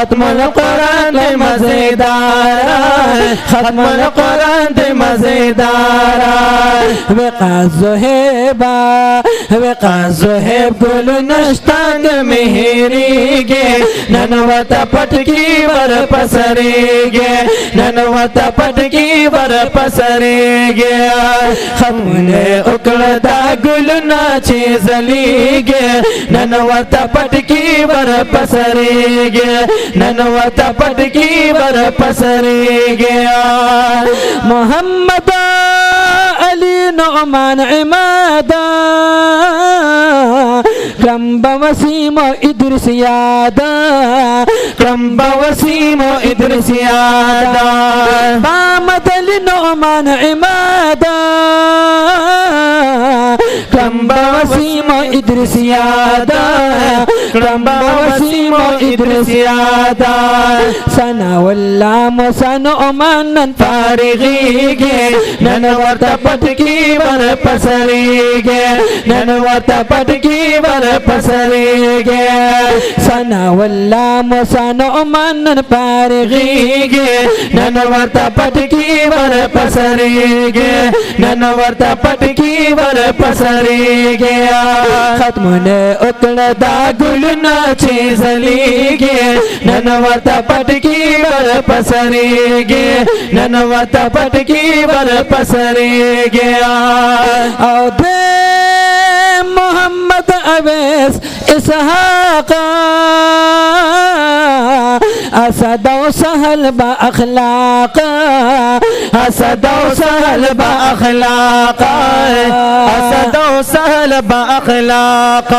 ختم القرآن دے مزیدارا ختم القرآن دے مزیدارا وقا زہیبا وقا زہیب گل نشتان مہری گے ننوتا پٹکی ور پسری گے ننوتا پٹکی ور پسری گے ختم نے اکڑتا گل ناچی زلی گے ننوتا پٹکی ور پسری گے ننوتا پٹکی ور پسری گیا محمد علی نعمان عمادا کرم وسیم و ادرس یادا کرم وسیم و ادرس یادا محمد علی نعمان عمادا کرم وسیم و ادرس یادا کرم وسیم و ادرس یادا سنا واللام سنا امانن فارغی گے ننورتا پٹکی ور پسری گے ننورتا پٹکی ور پسری گے سنا واللام سنا امانن فارغی گے ننورتا پٹکی ور پسری گے ننورتا پٹکی ور پسری گیا ختم نے اکڑدا گل ناچی زلی گے ننورتا پٹکی ور پسری گے ننورتا پٹکی ور پسری گیا او دے محمد اویس اسحاق اسد و سہل با اخلاق اسد و سہل با اخلاق اسد و سہل با اخلاق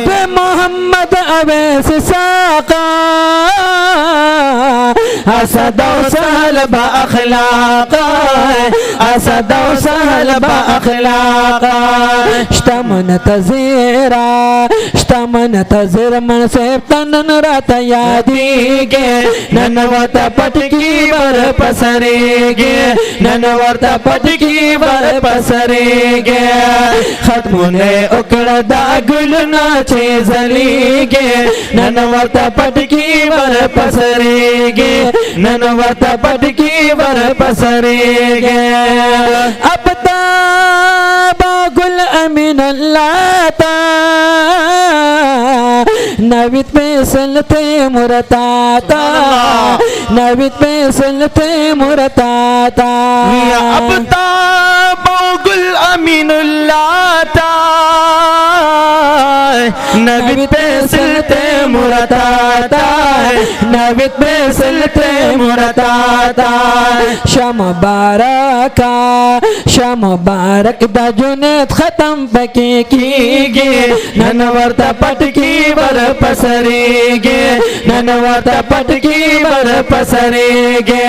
بے محمد اویس اسحاق اسد و سہل با اخلاق اسد و سہل با اخلاق اشتمن تزیرا اشتمن تزیر من سیب تنن رات یادی گے ننورتا پٹکی ور پسری گے ننورتا پٹکی ور پسری گے ختم نے اکڑدا گل ناچے زلی گے ننورتا پٹکی ور پسری گے ننورتا پٹکی ور پسری گے اب تابا گل امین اللہ تا نوید پہ سلتے مرتاتا نوید پہ سلتے مرتاتا اب تابا گل امین اللہ تا نوید پہ سلتے مرتاتا نوید پہ سلتے مرتاتا شام بارکا شام بارک دا جنید ختم پکی کی گے ننورتا پٹکی ور پسری گے ننورتا پٹکی ور پسری گے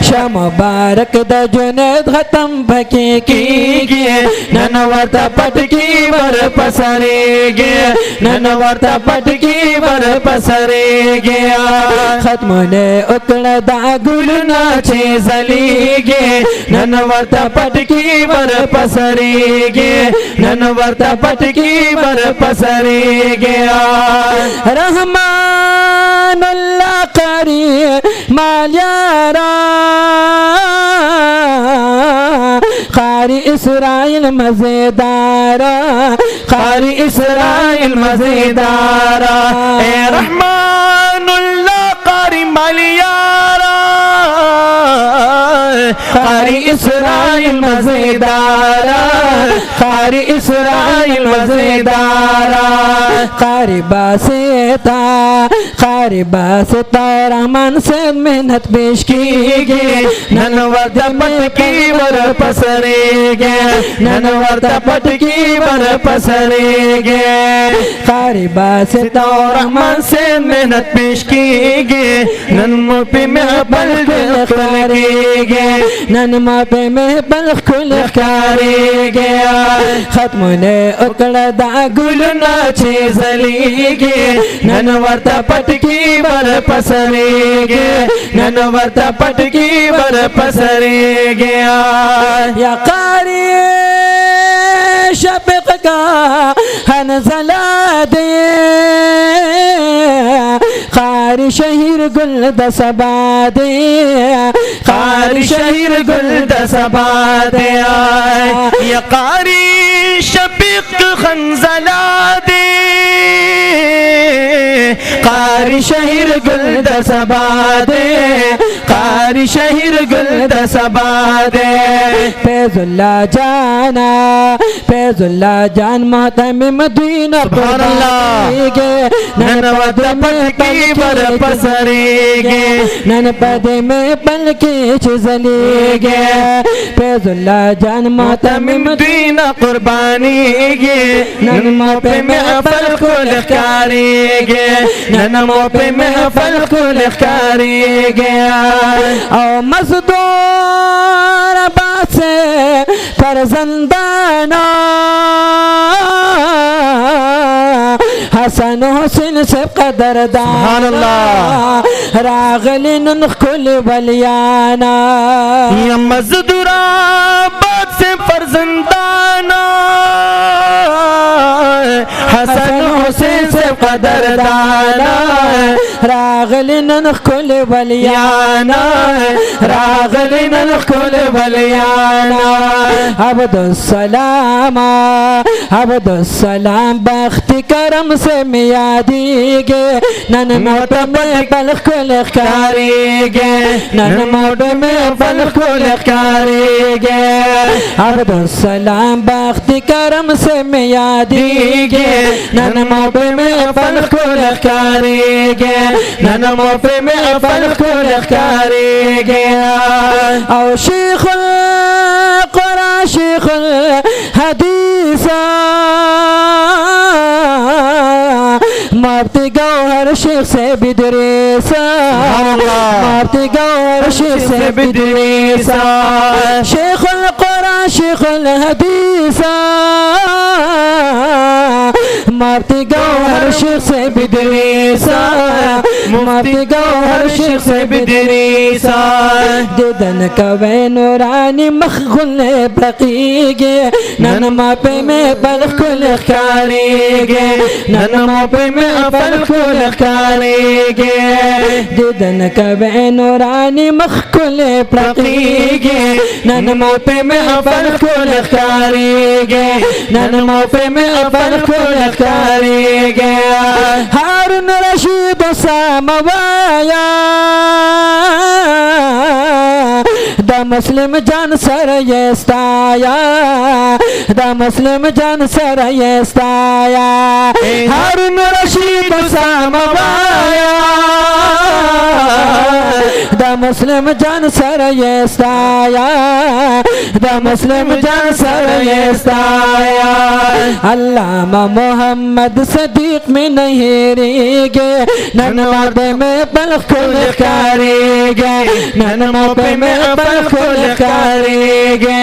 شام بارک دا جنید ختم پکی کی گے ننورتا پٹکی ور پسری گے ننورتا پٹکی ور پسری گیا ختم نے اکڑدا گل ناچے زلی گے ننورتا پٹکی ور پسری گے ننورتا پٹکی ور پسری گیا رحمان اللہ قاری مالیارا قاری اسرائیل مزیدارا قاری اسرائیل مزیدارا اے رحمان اللہ قاری مالیارا قاری اسرائیل مزیدارا قاری اسرائیل مزیدارا قاری باستا قاری باستا رحمان سے محنت پیش کی گے ننورتا پٹکی ور پسری گے ننورتا پٹکی ور پسری گے قاری باستا رحمان سے محنت پیش کی گے ننمو پہ محبل کھلے گے ننمو پہ محبل کھلے گیا ختم نے اکڑدا گل ناچے زلی گے ننورتا پٹکی ور پسری گے ننورتا پٹکی ور پسری گیا یا قاری شفق کا حنزلہ دے قاری شهیر گل د سبا دے قاری شهیر گل د سبا دے یا قاری شفیق خنزلا دے قاری شهیر گل د سبا دے قاری شهیر گل د سبا دے فیض اللہ جانا فیض اللہ جان محتم مدینہ سبحان اللہ نن وطن پتکی بر پسریگے نن پد میں پل کے چزلیگے فیض اللہ جان محتم مدینہ قربانی گے نن موپے میں پل کو لکھاری گے نن موپے میں پل کو لکھاری گے او مزدور عباس سے فرزندانا حسن حسین سے قدردان سبحان اللہ راغلی ننخ کل ولیانا یا مزدور عباس سے فرزندانا حسن حسین سے قدردانا راغلی ننخ کل ولیانا راغلی ننخ کل ولیانا عبد السلام بخت کرم سے میادی گے نن موت میں بلخ کو لخکاری گے نن موت میں بلخ کو لخکاری گے عبد السلام بخت کرم سے میادی گے نن موت میں بلخ کو لخکاری گے نن موت میں بلخ کو لخکاری گے او شیخ القرآن شیخ الحدیث مارتی گوہر شیخ سے بدریسا مارتی گوہر شیخ سے بدریسا شیخ القرآن شیخ الحدیث مارتی گوہر شیخ سے بدریسا مارتی گوہر شیخ سے بدریسا دیدن کوے نورانی مخغل بقیگے نن ماپے میں بلخ کل خاریگے نن ماپے میں بلخ کل خاریگے دیدن کوے نورانی مخغل بقیگے نن ماپے میں بلخ کل خاریگے نن ماپے میں بلخ کل خاریگے ہارون رشید ساموایا دا مسلم جان سر یستایا دا مسلم جان سر یستایا ہارون رشید ساموایا دا مسلم جان سر یستایا دا مسلم جان سر یستایا علامہ محمد صدیق میں نہیں ریگے نن مردے میں بلخ کو لکھاریگے نن موپے میں بلخ کو لکھاریگے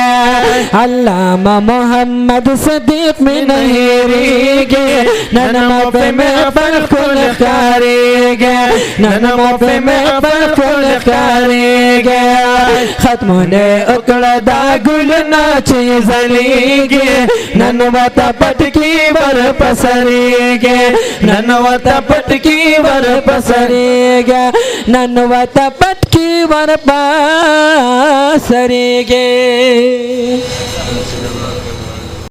علامہ محمد صدیق میں نہیں ریگے نن موپے میں بلخ کو لکھاریگے نن موپے میں بلخ کو لکھاریگے ختموں نے اکڑا دا گل ناچی زلیگے نن وطا پٹکی ور پسریگے نن وطا پٹکی ور پسریگے نن وطا پٹکی ور پسریگے